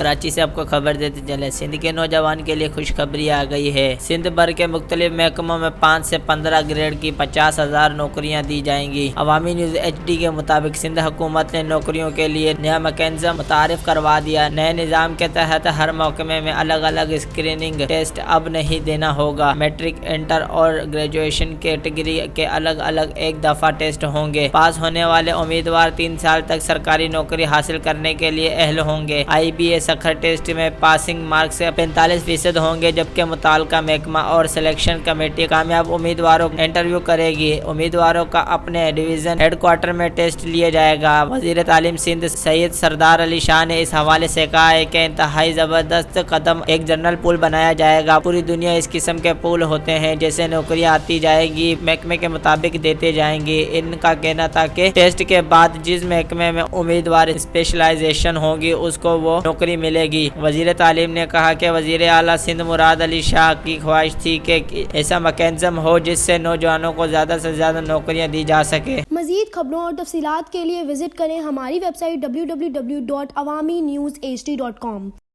کراچی سے آپ کو خبر دیتے چلے، سندھ کے نوجوان کے لیے خوشخبری آ گئی ہے۔ سندھ بھر کے مختلف محکموں میں 5 سے 15 گریڈ کی 50,000 نوکریاں دی جائیں گی۔ عوامی نیوز HD کے مطابق سندھ حکومت نے نوکریوں کے لیے نیا میکانزم متعارف کروا دیا۔ نئے نظام کے تحت ہر محکمے میں الگ الگ اسکریننگ ٹیسٹ اب نہیں دینا ہوگا۔ میٹرک، انٹر اور گریجویشن کیٹیگری کے الگ الگ ایک دفعہ ٹیسٹ ہوں گے۔ پاس ہونے والے امیدوار 3 سال تک سرکاری نوکری حاصل کرنے کے لیے اہل ہوں گے۔ IBA سکھر ٹیسٹ میں پاسنگ مارکس 45% ہوں گے، جبکہ متعلقہ محکمہ اور سلیکشن کمیٹی کامیاب امیدواروں کا انٹرویو کرے گی۔ امیدواروں کا اپنے ڈویژن ہیڈ کوارٹر میں ٹیسٹ لیا جائے گا۔ وزیر تعلیم سندھ سید سردار علی شاہ نے اس حوالے سے کہا ہے کہ انتہائی زبردست قدم ایک جنرل پول بنایا جائے گا۔ پوری دنیا اس قسم کے پول ہوتے ہیں، جیسے نوکریاں آتی جائے گی، محکمے کے مطابق دیتے جائیں گی۔ ان کا کہنا تھا کہ ٹیسٹ کے بعد جس محکمے میں امیدوار اسپیشلائزیشن ہوگی اس کو وہ نوکری ملے گی۔ وزیر تعلیم نے کہا کہ وزیر اعلیٰ سندھ مراد علی شاہ کی خواہش تھی کہ ایسا میکانزم ہو جس سے نوجوانوں کو زیادہ سے زیادہ نوکریاں دی جا سکے۔ مزید خبروں اور تفصیلات کے لیے وزٹ کریں ہماری ویب سائٹ www.awami newshd.com۔